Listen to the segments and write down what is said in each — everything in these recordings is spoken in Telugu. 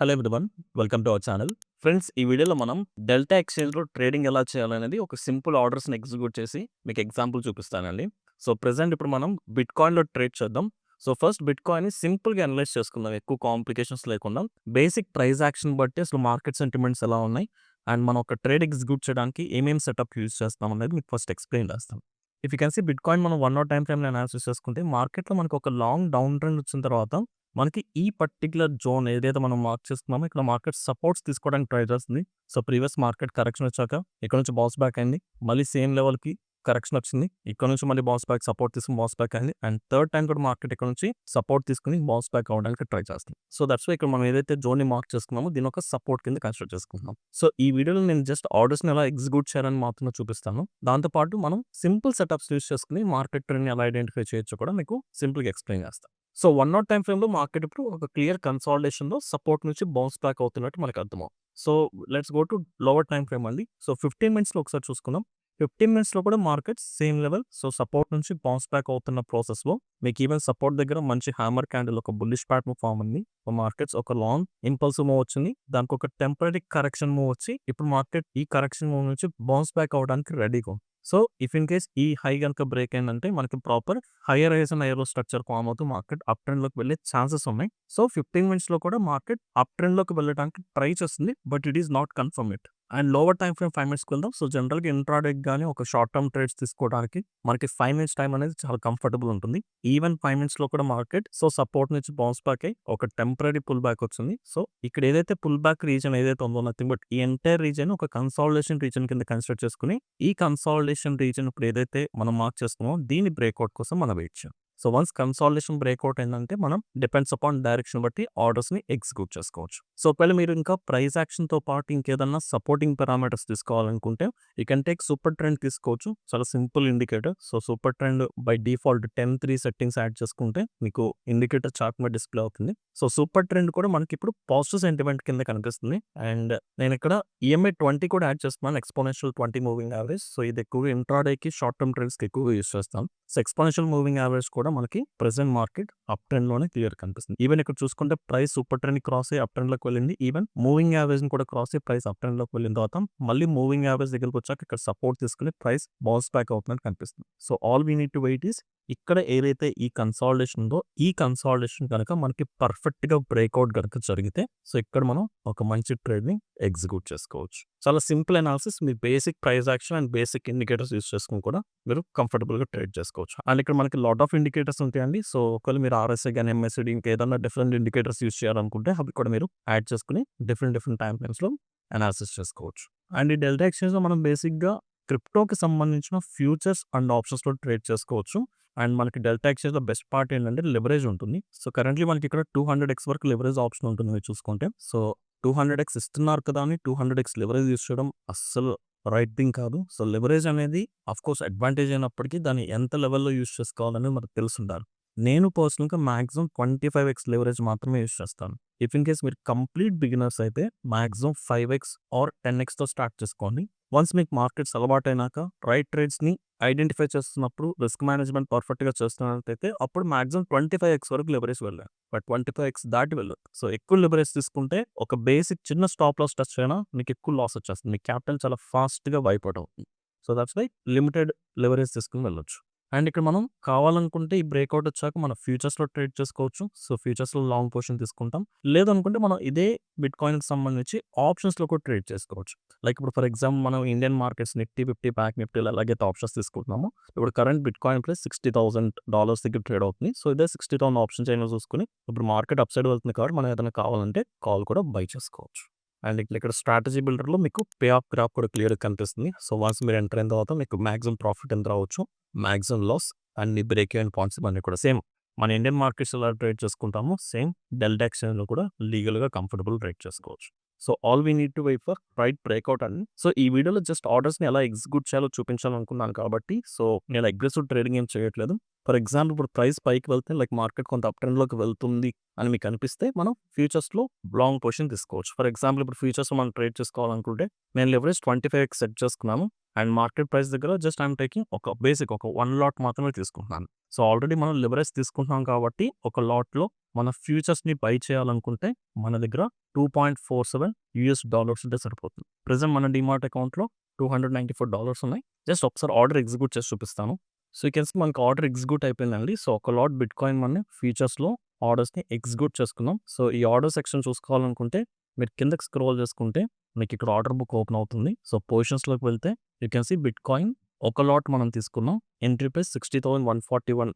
Hello everyone, welcome to our channel. Friends, ఈ వీడియోలో మనం డెల్టా ఎక్స్చేంజ్లో ట్రేడింగ్ ఎలా చేయాలనేది ఒక సింపుల్ ఆర్డర్స్ని ఎగ్జిక్యూట్ చేసి మీకు ఎగ్జాంపుల్ చూపిస్తానండి. సో ప్రెజెంట్ ఇప్పుడు మనం బిట్కాయిన్లో ట్రేడ్ చేద్దాం. సో ఫస్ట్ బిట్కాయిన్ని సింపుల్గా అనలైజ్ చేసుకుందాం, ఎక్కువ కాంప్లికేషన్స్ లేకుండా. బేసిక్ ప్రైస్ యాక్షన్ బట్టి అసలు మార్కెట్ సెంటిమెంట్స్ ఎలా ఉన్నాయి అండ్ మనం ఒక ట్రేడ్ ఎగ్జిక్యూట్ చేయడానికి ఏమేమి సెటప్ యూజ్ చేస్తాం అనేది మీకు ఫస్ట్ ఎక్స్ప్లెయిన్ చేస్తాం. If you can see bitcoin మనం 1 hour టైం ఫ్రేమ్లో అనాలిసిస్ చేసుకుంటే మార్కెట్లో మనకు ఒక లాంగ్ డౌన్ ట్రెండ్ వచ్చిన తర్వాత మనకి ఈ పర్టిక్యులర్ జోన్ ఏదైతే మనం మార్క్ చేసుకున్నామో ఇక్కడ మార్కెట్ సపోర్ట్స్ తీసుకోవడానికి ట్రై చేస్తుంది. సో ప్రీవియస్ మార్కెట్ కరెక్షన్ వచ్చాక ఇక్కడ నుంచి బౌన్స్ బ్యాక్ అయింది, మళ్ళీ సేమ్ లెవెల్కి కరెక్షన్ వచ్చింది, ఇక్కడ నుంచి మళ్ళీ బౌన్స్ బ్యాక్ సపోర్ట్ తీసుకుని బౌన్స్ బ్యాక్ అయింది అండ్ థర్డ్ టైం కూడా మార్కెట్ ఇక్కడ నుంచి సపోర్ట్ తీసుకుని బౌన్స్ బ్యాక్ అవ్వడానికి ట్రై చేస్తుంది. సో దట్స్ వై ఇక్కడ మనం ఏదైతే జోన్ని మార్క్ చేసుకున్నామో దీని ఒక సపోర్ట్ కింద కన్సిడర్ చేసుకుంటున్నాం. సో ఈ వీడియోలో నేను జస్ట్ ఆర్డర్స్ని ఎలా ఎగ్జిక్యూట్ చేయాలని మాత్రమే చూపిస్తాను. దాంతోపాటు మనం సింపుల్ సెటప్స్ యూస్ చేసుకుని మార్కెట్ ట్రెండ్ని ఎలా ఐడెంటిఫై చేయొచ్చో కూడా మీకు సింపుల్గా ఎక్స్ప్లెయిన్ చేస్తాను. సో 1 hour టైం ఫ్రేమ్లో మార్కెట్ ఇప్పుడు ఒక క్లియర్ కన్సాలిడేషన్లో సపోర్ట్ నుంచి బౌన్స్ బ్యాక్ అవుతున్నట్టు మనకు అర్థమవుతుంది. So let's go to lower time frame అండి. సో 15 minutesలో ఒకసారి చూసుకుందాం. 15 minutesలో కూడా market same level, so support నుంచి బౌన్స్ బ్యాక్ అవుతున్న ప్రాసెస్లో మీకు ఈవెన్ సపోర్ట్ దగ్గర మంచి హ్యామర్ క్యాండిల్ ఒక బుల్లిష్ ప్యాటర్న్ ఫామ్ అయింది. మార్కెట్స్ ఒక లాంగ్ ఇంపల్సివ్ మూవ్ వచ్చింది, దానికి ఒక టెంపరీ కరెక్షన్ మూవ్ వచ్చి ఇప్పుడు మార్కెట్ ఈ కరెక్షన్ మూవ్ నుంచి బౌన్స్ బ్యాక్ అవడానికి రెడీగా ఉంది. సో ఇఫ్ ఇన్ కేస్ ఈ హై కనుక బ్రేక్ అయిందంటే మనకి proper higher highs and higher structure form అవుతూ మార్కెట్ అప్ ట్రెండ్ లోకి వెళ్ళే ఛాన్సెస్ ఉన్నాయి. సో 15 minutesలో కూడా మార్కెట్ అప్ ట్రెండ్ లోకి వెళ్ళడానికి ట్రై చేస్తుంది, but it is not confirm it. And lower time frame 5 minutesకి వెళ్దాం. సో జనరల్గా ఇంట్రాడే కానీ ఒక షార్ట్ టర్మ్ ట్రేడ్స్ తీసుకోవడానికి మనకి 5 minutes టైం అనేది చాలా కంఫర్టబుల్ ఉంటుంది. ఈవెన్ 5 minutesలో కూడా మార్కెట్ సో సపోర్ట్ నుంచి బౌన్స్ బ్యాక్ అయ్యి ఒక టెంపరీ పుల్ బ్యాక్ వచ్చింది. సో ఇక్కడ ఏదైతే పుల్ బ్యాక్ రీజన్ ఏదైతే ఉందో నథింగ్ బట్ ఈ ఎంటైర్ రీజన్ ఒక కన్సాలిడేషన్ రీజన్ కింద కన్సిడర్ చేసుకుని ఈ కన్సాలిడేషన్ రీజన్ ఇప్పుడు ఏదైతే మనం మార్క్ చేస్తున్నామో దీని బ్రేక్అవుట్ కోసం మనం వెయిట్ చేయాలి. సో వన్స్ కన్సాలిడేషన్ బ్రేక్అవుట్ అయిందంటే మనం డిపెండ్స్ అపాన్ డైరెక్షన్ బట్టి ఆర్డర్స్ని ఎగ్జిక్యూట్ చేసుకోవచ్చు. సో ఒకవేళ మీరు ఇంకా ప్రైస్ యాక్షన్తో పాటు ఇంకేదన్నా సపోర్టింగ్ పారామీటర్స్ తీసుకోవాలనుకుంటే you can take super trend తీసుకోవచ్చు. చాలా simple indicator. So super trend by default 10-3 settings add చేసుకుంటే మీకు ఇండికేటర్ చార్ట్ మీద డిస్ప్లే అవుతుంది. సో సూపర్ ట్రెండ్ కూడా మనకి ఇప్పుడు పాజిటివ్ సెంటిమెంట్ కింద కనిపిస్తుంది. అండ్ నేను ఇక్కడ EMA 20 కూడా యాడ్ చేస్తున్నాను, ఎక్స్పోనెన్షియల్ 20 మూవింగ్ యావరేజ్. సో ఇది ఎక్కువగా ఇంట్రాడేకి షార్ట్ టర్మ్ ట్రెండ్స్కి ఎక్కువగా యూస్ చేస్తాం. సో ఎక్స్పోనెన్షియల్ మూవింగ్ యావరేజ్ కూడా మనకి ప్రెసెంట్ మార్కెట్ అప్ ట్రెండ్ లోనే క్లియర్ కనిపిస్తుంది. ఈవెన్ ఇక్కడ చూసుకుంటే ప్రైస్ సూపర్ ట్రెండ్ క్రాస్ అయ్యి అప్ ట్రెండ్ లోకి వెళ్ళింది. ఈవెన్ మూవింగ్ యావరేజ్ కూడా క్రాస్ అయ్యి ప్రైస్ అప్ ట్రెండ్ లోకి వెళ్ళిన తర్వాత మళ్ళీ మూవింగ్ యావరేజ్ దగ్గరకు వచ్చాక ఇక్కడ సపోర్ట్ తీసుకుని ప్రైస్ బౌన్స్ బ్యాక్ అవుతున్నట్టు కనిపిస్తుంది. So all we need to wait is ఇక్కడ ఏదైతే ఈ కన్సాలిడేషన్ ఉందో ఈ కన్సాలిడేషన్ కనుక మనకి పర్ఫెక్ట్ గా బ్రేక్అవుట్ కనుక జరిగితే సో ఇక్కడ మనం ఒక మంచి ట్రేడ్ ని ఎగ్జిక్యూట్ చేసుకోవచ్చు. చాలా simple analysis. Me basic price action and basic indicators use చేసుకుని కూడా మీరు కంఫర్టబుల్ గా ట్రేడ్ చేసుకోవచ్చు. అండ్ ఇక్కడ మనకి లాట్ ఆఫ్ ఇండికేటర్స్ ఉంటాయండి. సో ఒకవేళ మీరు RSI కానీ MACD ఇంకేదన్నా డిఫరెంట్ ఇండికేటర్స్ యూస్ చేయాలనుకుంటే అవి కూడా మీరు యాడ్ చేసుకుని డిఫరెంట్ టైం ఫ్రేమ్స్ లో అనాలిసిస్ చేసుకోవచ్చు. అండ్ ఈ డెల్టా ఎక్స్చేంజ్ లో మనం బేసిక్ గా క్రిప్టోకి సంబంధించిన ఫ్యూచర్స్ అండ్ ఆప్షన్స్ లో ట్రేడ్ చేసుకోవచ్చు. అండ్ మనకి డెల్టా ఎక్స్చేంజ్ లో బెస్ట్ పార్ట్ ఏంటంటే లెవరేజ్ ఉంటుంది. సో కరెంట్లీ మనకి ఇక్కడ 200x వరకు లెవరేజ్ ఆప్షన్ ఉంటుంది మీరు చూసుకుంటే. సో 200x ఇస్తున్నారు కదా అని 200x లెవరేజ్ యూస్ చేయడం అస్సలు రైట్ థింగ్ కాదు. సో లెవరేజ్ అనేది అఫ్కోర్స్ అడ్వాంటేజ్ అయినప్పటికీ దాన్ని ఎంత లెవెల్లో యూస్ చేసుకోవాలని మనకు తెలుసుండాలి. నేను పర్సనల్గా మాక్సిమం 25x లెవరేజ్ మాత్రమే యూస్ చేస్తాను. ఇఫ్ ఇన్ కేస్ మీరు కంప్లీట్ బిగినర్స్ అయితే మాక్సిమం 5x ఆర్ 10xతో స్టార్ట్ చేసుకోండి. వన్స్ మీకు మార్కెట్స్ అలవాటైనాక రైట్ ట్రేడ్స్ని ఐడెంటిఫై చేస్తున్నప్పుడు రిస్క్ మేనేజ్మెంట్ పర్ఫెక్ట్గా చేస్తున్నట్టయితే అప్పుడు మాక్సిమం 25x వరకు లెవరేజ్ వెళ్ళాలి. బట్ 25x దాటి వెళ్ళదు. సో ఎక్కువ లెవరేజ్ తీసుకుంటే ఒక బేసిక్ చిన్న స్టాప్ లాస్ టచ్ అయినా మీకు ఎక్కువ లాస్ వచ్చేస్తుంది. మీ క్యాపిటల్ చాలా ఫాస్ట్గా వైప్ అవుట్ అవుతుంది. So that's why limited leverage తీసుకుని వెళ్ళొచ్చు. అండ్ ఇక్కడ మనం కావాలనుకుంటే ఈ బ్రేక్అవుట్ వచ్చాక మనం ఫ్యూచర్స్లో ట్రేడ్ చేసుకోవచ్చు. సో ఫ్యూచర్స్లో లాంగ్ పొజిషన్ తీసుకుంటాం. లేదనుకుంటే మనం ఇదే బిట్కాయిన్కి సంబంధించి ఆప్షన్స్లో కూడా ట్రేడ్ చేసుకోవచ్చు. లైక్ ఇప్పుడు ఫర్ ఎగ్జాంపుల్ మనం ఇండియన్ మార్కెట్స్ నిఫ్టీ 50 బ్యాంక్ నిఫ్టీలో ఎలాగైతే ఆప్షన్స్ తీసుకుంటున్నామో ఇప్పుడు కరెంట్ బిట్కాయిన్ ప్రైస్ $60,000 దగ్గర ట్రేడ్ అవుతుంది. సో ఇదే 60,000 ఆప్షన్స్ అయినా చూసుకుని ఇప్పుడు మార్కెట్ అప్ సైడ్ వెళ్తుంది కాబట్టి మనం ఏదైనా కావాలంటే కాల్ కూడా బై చేసుకోవచ్చు. అండ్ ఇక్కడ స్ట్రాటజీ బిల్డర్లో మీకు పే ఆఫ్ గ్రాఫ్ కూడా క్లియర్గా కనిపిస్తుంది. సో వన్స్ మీరు ఎంటర్ అయిన తర్వాత మీకు మ్యాక్సిమం ప్రాఫిట్ ఎంత రావచ్చు, మ్యాక్సిమం లాస్ అండ్ ఈ బ్రేక్ ఈవెన్ పాయింట్స్ ఇవన్నీ కూడా సేమ్ మన ఇండియన్ మార్కెట్స్ ఎలా ట్రేడ్ చేసుకుంటామో సేమ్ డెల్టా ఎక్స్చేంజ్లో కూడా లీగల్గా కంఫర్టబుల్ ట్రేడ్ చేసుకోవచ్చు. So all we need to wait for right breakout అండి. సో ఈ వీడియోలో జస్ట్ ఆర్డర్స్ని ఎలా ఎగ్జిక్యూట్ చేయాలో చూపించాలనుకున్నాను కాబట్టి సో నేను అగ్రెసివ్ ట్రేడింగ్ ఏం చేయట్లేదు. ఫర్ ఎగ్జాంపుల్ ఇప్పుడు ప్రైస్ పైకి వెళ్తే లైక్ మార్కెట్ కొంత అప్ ట్రెండ్‌లోకి వెళ్తుంది అని మీకు అనిపిస్తే మనం ఫ్యూచర్స్‌లో లాంగ్ పొజిషన్ తీసుకోవచ్చు. ఫర్ ఎగ్జాంపుల్ ఇప్పుడు ఫ్యూచర్స్‌లో మనం ట్రేడ్ చేసుకోవాలనుకుంటే నేను లెవరేజ్ 25x సెట్ చేసుకున్నాను. అండ్ మార్కెట్ ప్రైస్ దగ్గర జస్ట్ ఐయామ్ టేకింగ్ ఒక బేసిక్ ఒక 1 లాట్ మాత్రమే తీసుకుంటున్నాను. సో, ఆల్రెడీ మనం లెవరేజ్ తీసుకుంటున్నాం కాబట్టి ఒక లాట్‌లో మన ఫ్యూచర్స్‌ని బై చేయాలనుకుంటే మన దగ్గర $2.47 ఉంటే సరిపోతుంది. ప్రెజెంట్ మన డీమార్ట్ అకౌంట్‌లో $294 ఉన్నాయి. జస్ట్ ఒకసారి ఆర్డర్ ఎగ్జిక్యూట్ చేసి చూపిస్తాను. సో, యూ కెన్ సీ మనకు ఆర్డర్ ఎగ్జిక్యూట్ అయిపోయిందండి. సో, ఒక లాట్ బిట్‌కాయిన్ మనం ఫ్యూచర్స్‌లో ఆర్డర్స్‌ని ఎగ్జిక్యూట్ చేసుకున్నాం. సో, ఈ ఆర్డర్ సెక్షన్ చూసుకోవాలనుకుంటే మీరు కిందకి స్క్రోల్ చేసుకుంటే మీకు ఇక్కడ ఆర్డర్ బుక్ ఓపెన్ అవుతుంది. సో, పొజిషన్స్‌లోకి వెళ్తే యూ కెన్ సీ బిట్‌కాయిన్ ఒక లాట్ మనం తీసుకున్నాం. ఎంట్రీ ప్రైస్ $60,141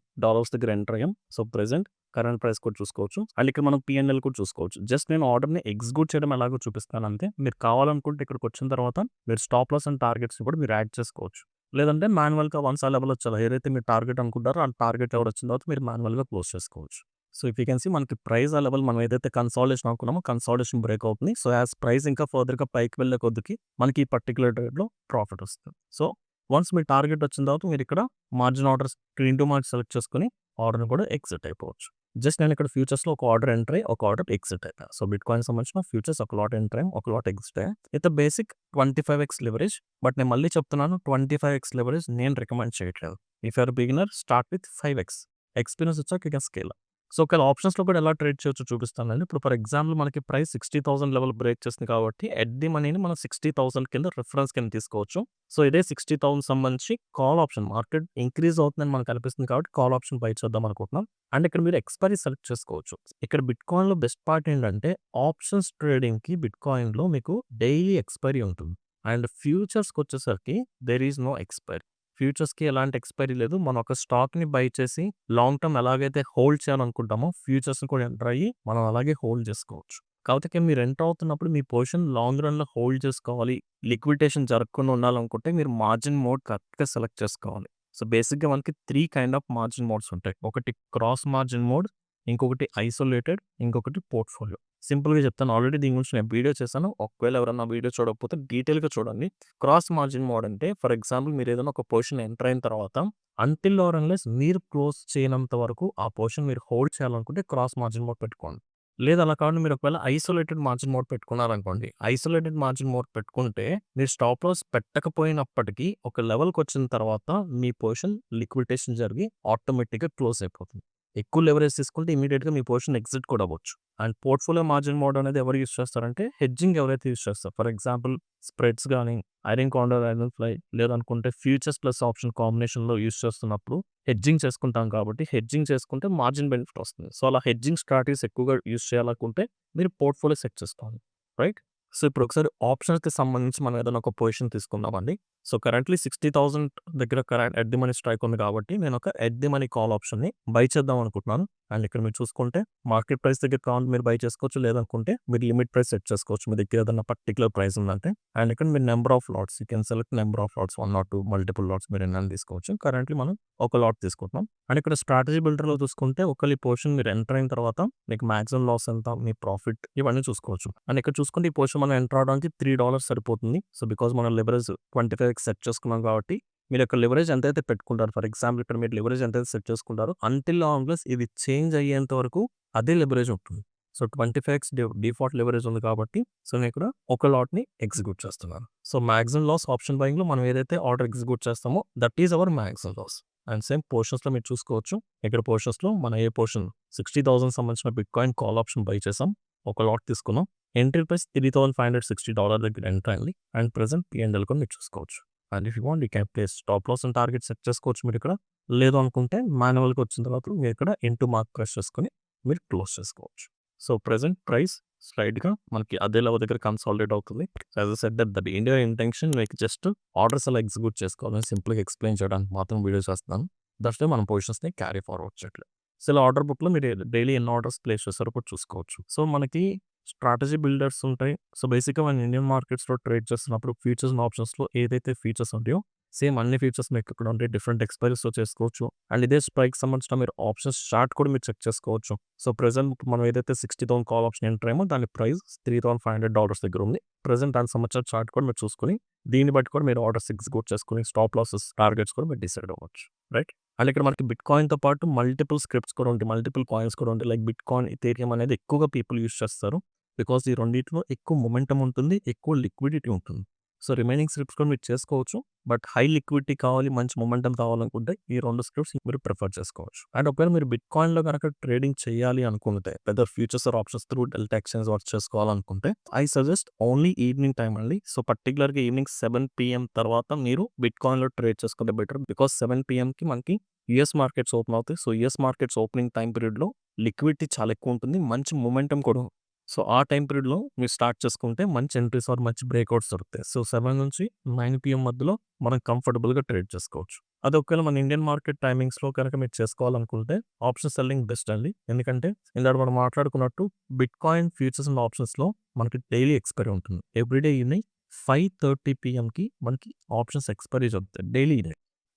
దగ్గర ఎంటర్ అయ్యాం. సో, ప్రెజెంట్ కరెంట్ ప్రైస్ కూడా చూసుకోవచ్చు. అండ్ ఇక్కడ మనం P&L కూడా చూసుకోవచ్చు. జస్ట్ నేను ఆర్డర్‌ని ఎగ్జిక్యూట్ చేయడం ఎలాగో చూపిస్తాను అంతే. మీరు కావాలనుకుంటే ఇక్కడికి వచ్చిన తర్వాత మీరు స్టాప్ లాస్ అండ్ టార్గెట్స్‌ని కూడా మీరు యాడ్ చేసుకోవచ్చు. లేదంటే మాన్యువల్‌గా వన్స్ ఆ లెవెల్ వచ్చేలా ఏదైతే మీరు టార్గెట్ అనుకుంటారో ఆ టార్గెట్ లెవెల్ వచ్చిన తర్వాత మీరు మాన్యువల్‌గా క్లోజ్ చేసుకోవచ్చు. So, if you can see మనకి ప్రైస్ ఆ లెవెల్ మనం ఏదైతే కన్సాలిడేషన్ అనుకున్నామో కన్సాలిడేషన్ బ్రేక్ అవుతుంది. సో, యాస్ ప్రైస్ ఇంకా ఫర్దర్‌గా పైకి వెళ్ళే కొద్దికి మనకి ఈ పర్టిక్యులర్ ట్రేడ్‌లో ప్రాఫిట్ వస్తుంది. సో, వన్స్ మీ టార్గెట్ వచ్చిన తర్వాత మీరు ఇక్కడ margin orders screen to mark select చేసుకొని ఆర్డర్‌ని కూడా ఎగ్జిట్ అయిపోవచ్చు. జస్ట్ నేను ఇక్కడ ఫ్యూచర్స్‌లో ఒక ఆర్డర్ ఎంటర్ అయ్యి, ఒక ఆర్డర్ ఎగ్జిట్ అయిపోయా. సో, బిట్‌కాయిన్‌కి సంబంధించిన ఫ్యూచర్స్ ఒక లాట్ ఎంటర్ అయ్యాం, ఒక లాట్ ఎగ్జిట్ అయ్యా. అయితే బేసిక్ 25x లెవరేజ్. బట్ నేను మళ్ళీ చెప్తున్నాను 25x లెవరేజ్ నేను రికమెండ్ చేయట్లేదు. If you are beginner start with 5x. Experience వచ్చాక you can scale up. So, ఒకవేళ ఆప్షన్స్‌లో కూడా ఎలా ట్రేడ్ చేయొచ్చో చూపిస్తానండి. ఇప్పుడు ఫర్ ఎగ్జాంపుల్ మనకి ప్రైస్ 60,000 లెవెల్ బ్రేక్ చేస్తుంది కాబట్టి ఎట్ ది మనీని మనం 60,000 కింద రిఫరెన్స్ కింద తీసుకోవచ్చు. సో, ఇదే 60,000 సంబంధించి కాల్ ఆప్షన్ మార్కెట్ ఇంక్రీజ్ అవుతుందని మనకు అనిపిస్తుంది కాబట్టి కాల్ ఆప్షన్ బై చేద్దాం అనుకుంటున్నాం. అండ్ ఇక్కడ మీరు ఎక్స్‌పైరీ సెలెక్ట్ చేసుకోవచ్చు. ఇక్కడ బిట్‌కాయిన్‌లో బెస్ట్ పార్ట్ ఏంటంటే ఆప్షన్స్ ట్రేడింగ్‌కి బిట్‌కాయిన్‌లో మీకు డైలీ ఎక్స్‌పైరీ ఉంటుంది. అండ్ ఫ్యూచర్స్‌కొచ్చేసరికి దేర్ ఈస్ నో ఎక్స్‌పైరీ. ఫ్యూచర్స్‌కి ఎలాంటి ఎక్స్‌పైరీ లేదు. మనం ఒక స్టాక్‌ని బై చేసి లాంగ్ టర్మ్ ఎలాగైతే హోల్డ్ చేయాలనుకుంటామో ఫ్యూచర్స్‌ని కూడా ఎంటర్ అయ్యి మనం అలాగే హోల్డ్ చేసుకోవచ్చు. కాకపోతే మీరు ఎంటర్ అవుతున్నప్పుడు మీ పొజిషన్ లాంగ్ రన్‌లో హోల్డ్ చేసుకోవాలి. లిక్విడేషన్ జరగకుండా ఉండాలనుకుంటే మీరు మార్జిన్ మోడ్ కరెక్ట్‌గా సెలెక్ట్ చేసుకోవాలి. సో, బేసిక్‌గా మనకి 3 కైండ్ ఆఫ్ మార్జిన్ మోడ్స్ ఉంటాయి. ఒకటి క్రాస్ మార్జిన్ మోడ్, ఇంకొకటి ఐసోలేటెడ్, ఇంకొకటి పోర్ట్‌ఫోలియో. సింపుల్‌గా చెప్తాను. ఆల్రెడీ దీని గురించి నేను వీడియో చేశాను. ఒకవేళ ఎవరైనా వీడియో చూడకపోతే డీటెయిల్‌గా చూడండి. క్రాస్ మార్జిన్ మోడ్ అంటే ఫర్ ఎగ్జాంపుల్ మీరు ఏదైనా ఒక పొజిషన్ ఎంటర్ అయిన తర్వాత అంటిల్ ఆర్ అన్లెస్ మీరు క్లోజ్ చేయనంత వరకు ఆ పొజిషన్ మీరు హోల్డ్ చేయాలనుకుంటే క్రాస్ మార్జిన్ మోడ్ పెట్టుకోండి. లేదు అలా కాకుండా మీరు ఒకవేళ ఐసోలేటెడ్ మార్జిన్ మోడ్ పెట్టుకున్నారనుకోండి. ఐసోలేటెడ్ మార్జిన్ మోడ్ పెట్టుకుంటే మీరు స్టాప్ లాస్ పెట్టకపోయినప్పటికీ ఒక లెవెల్‌కొచ్చిన తర్వాత మీ పొజిషన్ లిక్విడేషన్ జరిగి ఆటోమేటిక్‌గా క్లోజ్ అయిపోతుంది. ఎక్కువ లెవరేజ్ తీసుకుంటే ఇమ్మీడియేట్‌గా మీ పొజిషన్ ఎగ్జిట్ కూడా అవ్వచ్చు. అండ్ పోర్ట్‌ఫోలియో మార్జిన్ మోడ్ అనేది ఎవరు యూజ్ చేస్తారంటే హెడ్జింగ్ ఎవరైతే యూజ్ చేస్తారో ఫర్ ఎగ్జాంపుల్ స్ప్రెడ్స్ గాని, ఐరన్ కాండర్, ఐరన్ ఫ్లై లేదనుకుంటే ఫ్యూచర్స్ ప్లస్ ఆప్షన్ కాంబినేషన్‌లో యూజ్ చేస్తున్నప్పుడు హెడ్జింగ్ చేసుకుంటాం కాబట్టి హెడ్జింగ్ చేసుకుంటే మార్జిన్ బెనిఫిట్ వస్తుంది. సో, అలా హెడ్జింగ్ స్ట్రాటజీస్ ఎక్కువగా యూజ్ చేయాలనుకుంటే మీరు పోర్ట్‌ఫోలియో సెట్ చేసుకోవాలి. రైట్? సో, ఇప్పుడు ఒకసారి ఆప్షన్స్‌కి సంబంధించి మనం ఏదైనా ఒక పొజిషన్ తీసుకుందామండి. సో, కరెంట్‌లీ 60,000 దగ్గర ఎట్ ది మనీ స్ట్రైక్ ఉంది కాబట్టి నేను ఒక ఎట్ ది మనీ కాల్ ఆప్షన్‌ని బై చేద్దాం అనుకుంటున్నాను. అండ్ ఇక్కడ మీరు చూసుకుంటే మార్కెట్ ప్రైస్ దగ్గర కావాలి మీరు బై చేసుకోవచ్చు. లేదనుకుంటే మీరు లిమిట్ ప్రైస్ సెట్ చేసుకోవచ్చు. మీ దగ్గర ఏదైనా పర్టిక్యులర్ ప్రైస్ ఉందంటే. అండ్ ఇక్కడ మీరు number of lots you can select number of lots 1 or 2 multiple lots మీరు ఎన్నైనా తీసుకోవచ్చు. కరెంట్‌లీ మనం ఒక లాట్ తీసుకుంటున్నాం. అండ్ ఇక్కడ స్ట్రాటజీ బిల్డర్‌లో చూసుకుంటే ఒకవేళ ఈ పొజిషన్ మీరు ఎంటర్ అయిన తర్వాత మీకు మాక్సిమం లాస్ ఎంత, మీ ప్రాఫిట్ ఇవన్నీ చూసుకోవచ్చు. అండ్ ఇక్కడ చూసుకుంటే ఈ పొజిషన్ మనం ఎంటర్ అవ్వడానికి $3 సరిపోతుంది. సో, బికాజ్ మనం లెవరేజ్ 25x సెట్ చేసుకున్నాం కాబట్టి మీరు యొక్క లెవరేజ్ ఎంతైతే పెట్టుకుంటారో ఫర్ ఎగ్జాంపుల్ ఇక్కడ మీరు లెవరేజ్ ఎంతైతే సెట్ చేసుకుంటారో అంటిల్ అన్లెస్ ఇది చేంజ్ అయ్యేంత వరకు అదే లెవరేజ్ ఉంటుంది. సో, 25x డిఫాల్ట్ లెవరేజ్ ఉంది కాబట్టి సో, నేను ఇక్కడ ఒక లాట్‌ని ఎగ్జిక్యూట్ చేస్తున్నాను. సో, మాక్సిమం లాస్ ఆప్షన్ బయింగ్‌లో మనం ఏదైతే ఆర్డర్ ఎగ్జిక్యూట్ చేస్తామో that is our maximum loss. And same పోర్షన్స్‌లో మీరు చూసుకోవచ్చు. ఇక్కడ పోర్షన్స్‌లో మనం ఏ పోర్షన్ 60,000 సంబంధించిన బిట్‌కాయిన్ కాల్ ఆప్షన్ బై చేసాం. ఒక లాట్ తీసుకున్నాం. ఎంట్రీ ప్రైస్ $3,560 దగ్గర ఎంటర్ అయింది. అండ్ ప్రెజెంట్ P&L కూడా మీరు చూసుకోవచ్చు. And if you want you can place stop loss and target set చేసుకోవచ్చు మీరు ఇక్కడ. లేదు అనుకుంటే మాన్యువల్‌గా వచ్చిన తర్వాత మీరు ఇక్కడ ఇంటూ మార్క్ ప్రెస్ చేసుకొని మీరు క్లోజ్ చేసుకోవచ్చు. సో, ప్రెజెంట్ ప్రైస్ స్లైడ్‌గా మనకి అదే లెవెల్ దగ్గర కన్సాలిడేట్ అవుతుంది. So, as I said that India intention మీకు జస్ట్ ఆర్డర్స్ ఎలా ఎగ్జిక్యూట్ చేసుకోవాలని సింపుల్‌గా ఎక్స్‌ప్లెయిన్ చేయడానికి మాత్రం వీడియో చేస్తున్నాను. దట్స్ వై మనం పొజిషన్స్‌ని క్యారీ ఫార్వర్డ్ చేయట్లేదు. సో, ఇలా ఆర్డర్ బుక్‌లో మీరు డైలీ ఎన్ని ఆర్డర్స్ ప్లేస్ చేస్తారో కూడా చూసుకోవచ్చు. సో, మనకి స్ట్రాటజీ బిల్డర్స్ ఉంటాయి. సో, బేసిక్‌గా మనం ఇండియన్ మార్కెట్స్‌లో ట్రేడ్ చేస్తున్నప్పుడు ఫ్యూచర్స్ అండ్ ఆప్షన్స్‌లో ఏదైతే ఫీచర్స్ ఉంటాయో సేమ్ అన్ని ఫీచర్స్ మీకు ఇక్కడ ఉంటాయి. డిఫరెంట్ ఎక్స్‌పైరీస్‌తో చేసుకోవచ్చు. అండ్ ఇదే స్ట్రైక్‌కి సంబంధించిన మీరు ఆప్షన్స్ చార్ట్ కూడా మీరు చెక్ చేసుకోవచ్చు. సో, ప్రెజెంట్ మనం ఏదైతే 60,000 కాల్ ఆప్షన్ ఎంటర్ అయ్యామో దాని ప్రైస్ $3,500 దగ్గర ఉంది. ప్రెజెంట్ దానికి సంబంధించిన చార్ట్ కూడా మీరు చూసుకొని దీన్ని బట్టి కూడా మీరు ఆర్డర్స్ ఎగ్జిక్యూట్ చేసుకొని స్టాప్ లాసెస్, టార్గెట్స్ కూడా మీరు డిసైడ్ అవ్వచ్చు. రైట్? అండ్ ఇక్కడ మనకి బిట్‌కాయిన్‌తో పాటు మల్టిపుల్ స్క్రిప్ట్స్ కూడా ఉంటాయి. మల్టిపుల్ కాయిన్స్ కూడా ఉంటాయి. లైక్ బిట్‌కాయిన్, ఇథేరియం అనేది ఎక్కువగా పీపుల్ యూజ్ చేస్తారు. బికాజ్ ఈ రెండిట్లో ఎక్కువ మొమెంటమ్ ఉంటుంది. ఎక్కువ లిక్విడిటీ ఉంటుంది. సో, రిమైనింగ్ స్క్రిప్ట్స్ కూడా మీరు చేసుకోవచ్చు. బట్ హై లిక్విడిటీ కావాలి, మంచి మొమెంటమ్ కావాలనుకుంటే ఈ 2 స్క్రిప్ట్స్ మీరు ప్రిఫర్ చేసుకోవచ్చు. అండ్ ఒకవేళ మీరు బిట్‌కాయిన్‌లో గనక ట్రేడింగ్ చేయాలి అనుకుంటే, whether futures or options through Delta Exchange work చేసుకోవాలనుకుంటే, I suggest only evening time అండి. సో, పర్టిక్యులర్‌గా ఈవినింగ్ 7 పీఎం తర్వాత మీరు బిట్‌కాయిన్‌లో ట్రేడ్ చేసుకుంటే బెటర్. బికాజ్ 7 పీఎంకి మనకి యూఎస్ మార్కెట్స్ ఓపెన్ అవుతాయి. సో, యూఎస్ మార్కెట్స్ ఓపెనింగ్ టైమ్ పీరియడ్‌లో లిక్విడిటీ చాలా ఎక్కువ ఉంటుంది. మంచి మొమెంటమ్ కూడా. సో, ఆ టైమ్ పీరియడ్‌లో మీరు స్టార్ట్ చేసుకుంటే మంచి ఎంట్రీస్ ఆర్ మంచి బ్రేక్‌ఔట్స్ దొరుకుతాయి. సో, 7 నుంచి 9 పీఎం మధ్యలో మనం కంఫర్టబుల్‌గా ట్రేడ్ చేసుకోవచ్చు. అది ఒకవేళ మన ఇండియన్ మార్కెట్ టైమింగ్స్‌లో కనుక మీరు చేసుకోవాలనుకుంటే ఆప్షన్ సెల్లింగ్ బెస్ట్ అండి. ఎందుకంటే ఇందాక మనం మాట్లాడుకున్నట్టు బిట్‌కాయిన్ ఫ్యూచర్స్ అండ్ ఆప్షన్స్‌లో మనకి డైలీ ఎక్స్‌పైరీ ఉంటుంది. ఎవ్రీడే ఈవినింగ్ 5:30 పీఎంకి మనకి ఆప్షన్స్ ఎక్స్‌పైరీ జరుగుతాయి డైలీ.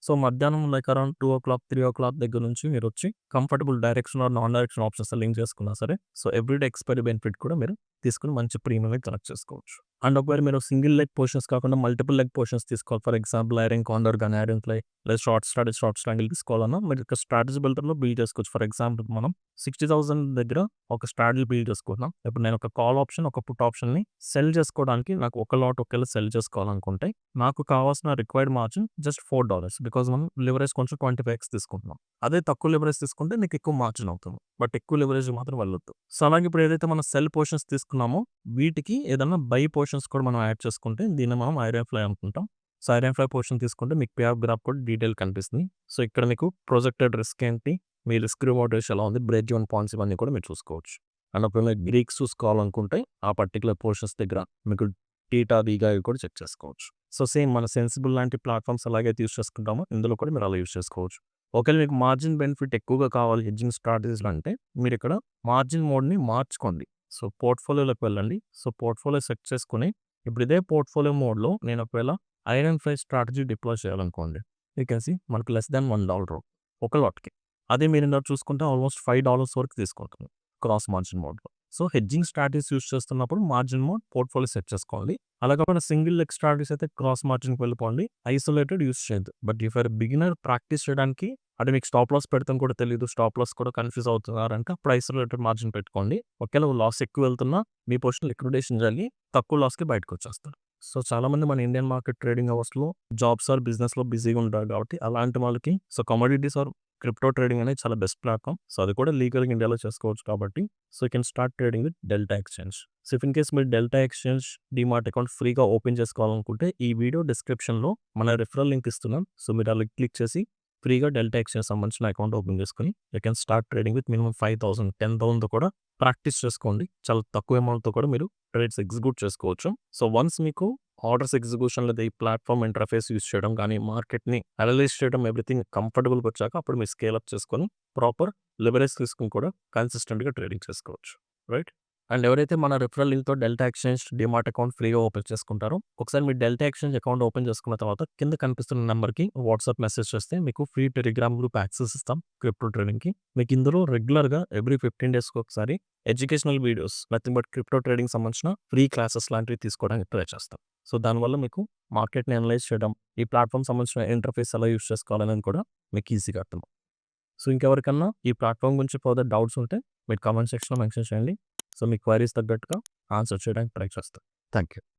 సో, మధ్యాహ్నం లైక్ అరౌండ్ 2:00, 3:00 దగ్గర నుంచి మీరొచ్చి comfortable direction are non direction options selling చేసుకున్నా సరే, సో, ఎవ్రీడే ఎక్స్‌పైరీ బెనిఫిట్ కూడా మీరు తీసుకొని మంచి ప్రీమియం కలెక్ట్ చేసుకోవచ్చు. అండ్ ఒకవేళ మీరు సింగిల్ లెగ్ పొజిషన్స్ కాకుండా మల్టిపుల్ లెగ్ పొజిషన్స్ తీసుకోవాలి. ఫర్ ఎగ్జాంపుల్ ఐరన్ కాండర్ గాని, ఐరన్ ఫ్లై లేదా షార్ట్ స్ట్రాటజీ, షార్ట్ స్ట్రాంగిల్ తీసుకోవాలన్నా మీరు ఒక స్ట్రాటజీ బిల్డర్‌లో బిల్డ్ చేసుకోవచ్చు. ఫర్ ఎగ్జాంపుల్ మనం 60,000 దగ్గర ఒక స్ట్రాటజీ బిల్డ్ చేసుకుంటున్నాం. ఇప్పుడు నేను ఒక కాల్ ఆప్షన్, ఒక పుట్ ఆప్షన్‌ని సెల్ చేసుకోవడానికి నాకు ఒక లాట్ ఒకేళ సెల్ చేసుకోవాలనుకుంటే నాకు కావాల్సిన రిక్వైర్డ్ మార్జిన్ జస్ట్ $4. బికాజ్ మనం లివరేజ్ కొంచెం 25x తీసుకుంటున్నాం. అదే తక్కువ లివరేజ్ తీసుకుంటే నీకు ఎక్కువ మార్జిన్ అవుతుంది. బట్ ఎక్కువ లివరేజ్ మాత్రం వెళ్ళొద్దు. సో, అలాగే ఇప్పుడు ఏదైతే మనం సెల్ పొజిషన్స్ తీసుకున్నామో వీటికి ఏదన్నా బై పొజిషన్స్ కూడా మనం యాడ్ చేసుకుంటే దీన్ని మనం ఐరన్ ఫ్లై అనుకుంటాం. సో, ఐరన్ ఫ్లై పొజిషన్ తీసుకుంటే మీకు పే ఆఫ్ గ్రాఫ్ కూడా డీటెయిల్ కనిపిస్తుంది. సో, ఇక్కడ మీకు ప్రొజెక్టెడ్ రిస్క్ ఏంటి, మీ రిస్క్ రివార్డ్ రేషియో ఎలా ఉంది, బ్రేక్ ఈవెన్ పాయింట్స్ ఇవన్నీ కూడా మీరు చూసుకోవచ్చు. అండ్ ఒకవేళ గ్రీక్స్ చూసుకోవాలనుకుంటే ఆ పర్టికులర్ పొజిషన్స్ దగ్గర మీకు టీటా, వీగా ఇవి కూడా చెక్ చేసుకోవచ్చు. సో, సేమ్ మన సెన్సిబుల్ లాంటి ప్లాట్‌ఫామ్స్ ఎలాగైతే యూజ్ చేసుకుంటామో ఇందులో కూడా మీరు అలా యూజ్ చేసుకోవచ్చు. ఒకవేళ మీకు మార్జిన్ బెనిఫిట్ ఎక్కువగా కావాలి హెడ్జింగ్ స్ట్రాటజీస్‌లో అంటే మీరిక్కడ మార్జిన్ మోడ్‌ని మార్చుకోండి. సో, పోర్ట్‌ఫోలియోలోకి వెళ్ళండి. సో, పోర్ట్‌ఫోలియో సెట్ చేసుకొని ఇప్పుడు ఇదే పోర్ట్‌ఫోలియో మోడ్‌లో నేను ఒకవేళ ఐరన్ ఫ్లై స్ట్రాటజీ డిప్లాయ్ చేయాలనుకోండి. యూ కెన్ సీ మనకు లెస్ దాన్ $1 ఒక లాట్‌కి. అదే మీరు ఇందాక చూసుకుంటే ఆల్మోస్ట్ $5 వరకు తీసుకుంటుంది క్రాస్ మార్జిన్ మోడ్‌లో. సో, హెడ్జింగ్ స్ట్రాటజీస్ యూజ్ చేస్తున్నప్పుడు మార్జిన్ మోడ్, పోర్ట్‌ఫోలియో సెట్ చేసుకోవాలి. అలా కాకుండా సింగిల్ లెగ్ స్ట్రాటజీస్ అయితే క్రాస్ మార్జిన్‌కి వెళ్ళిపోండి. ఐసోలేటెడ్ యూజ్ చేయొద్దు. But if are beginner practice చేయడానికి అంటే మీకు స్టాప్ లాస్ పెడతాం కూడా తెలీదు. స్టాప్ లాస్ కూడా కన్‌ఫ్యూజ్ అవుతున్నారంటే అప్పుడు ఐసోలేటెడ్ మార్జిన్ పెట్టుకోండి. ఒకవేళ లాస్ ఎక్కువ వెళ్తున్నా మీ పొజిషన్ లిక్విడేషన్ జరిగి తక్కువ లాస్‌కి బయటకొచ్చేస్తారు. సో, చాలామంది మన ఇండియన్ మార్కెట్ ట్రేడింగ్ అవర్స్‌లో జాబ్స్ ఆర్ బిజినెస్‌లో బిజీగా ఉంటారు కాబట్టి అలాంటి వాళ్ళకి so, commodities or crypto trading అనేది చాలా బెస్ట్ ప్లాట్‌ఫామ్. సో, అది కూడా లీగల్‌గా ఇండియాలో చేసుకోవచ్చు కాబట్టి so, you can start trading with delta exchange. So, if in case మీరు డెల్టా ఎక్స్‌చేంజ్ డీమాట్ అకౌంట్ ఫ్రీగా ఓపెన్ చేసుకోవాలనుకుంటే ఈ వీడియో డిస్క్రిప్షన్‌లో మన రిఫరల్ లింక్ ఇస్తున్నాం. సో, మీరు ఆ లింక్ క్లిక్ చేసి ఫ్రీగా డెల్టా ఎక్స్‌చేంజ్ సంబంధించిన అకౌంట్ ఓపెన్ చేసుకొని you can start trading with minimum 5,000, 10,000తో కూడా ప్రాక్టీస్ చేసుకోండి. చాలా తక్కువ అమౌంట్‌తో కూడా మీరు ట్రేడ్స్ ఎగ్జిక్యూట్ చేసుకోవచ్చు. సో, వన్స్ మీకు ఆర్డర్స్ ఎగ్జిక్యూషన్ లేదా ఈ ప్లాట్‌ఫామ్ ఇంటర్ఫేస్ యూజ్ చేయడం గానీ, మార్కెట్‌ని అనలైజ్ చేయడం ఎవ్రీథింగ్ కంఫర్టబుల్‌గా వచ్చాక అప్పుడు మీరు స్కేల్ అప్ చేసుకొని ప్రాపర్ లివరేజ్ తీసుకొని కూడా కన్సిస్టెంట్‌గా ట్రేడింగ్ చేసుకోవచ్చు. రైట్? అండ్ ఎవరైతే మన రిఫరల్ లింక్‌తో డెల్టా ఎక్స్‌చేంజ్ డీమాట్ అకౌంట్ ఫ్రీగా ఓపెన్ చేసుకుంటారో ఒకసారి మీరు డెల్టా ఎక్స్‌చేంజ్ అకౌంట్ ఓపెన్ చేసుకున్న తర్వాత కింద కనిపిస్తున్న నంబర్‌కి వాట్సాప్ మెసేజ్ చేస్తే మీకు ఫ్రీ టెలిగ్రామ్ గ్రూప్ యాక్సెస్ ఇస్తాం క్రిప్టో ట్రేడింగ్‌కి. మీకు ఇందులో రెగ్యులర్‌గా ఎవ్రీ 15 డేస్‌కి ఒకసారి educational videos nothing but crypto trading సంబంధించిన ఫ్రీ క్లాసెస్ లాంటివి తీసుకోవడానికి ట్రై చేస్తాం. సో, దానివల్ల మీకు మార్కెట్‌ని అనలైజ్ చేయడం, ఈ ప్లాట్‌ఫామ్ సంబంధించిన ఇంటర్ఫేస్ ఎలా యూజ్ చేసుకోవాలనేది కూడా మీకు ఈజీగా అర్థం. సో, ఇంకెవరికన్నా ఈ ప్లాట్‌ఫామ్ గురించి ఫర్దర్ డౌట్స్ ఉంటే మీరు కామెంట్ సెక్షన్‌లో మెన్షన్ చేయండి. సో, మీ క్వైరీస్ తగ్గట్టుగా ఆన్సర్ చేయడానికి ట్రై చేస్తాను. Thank you.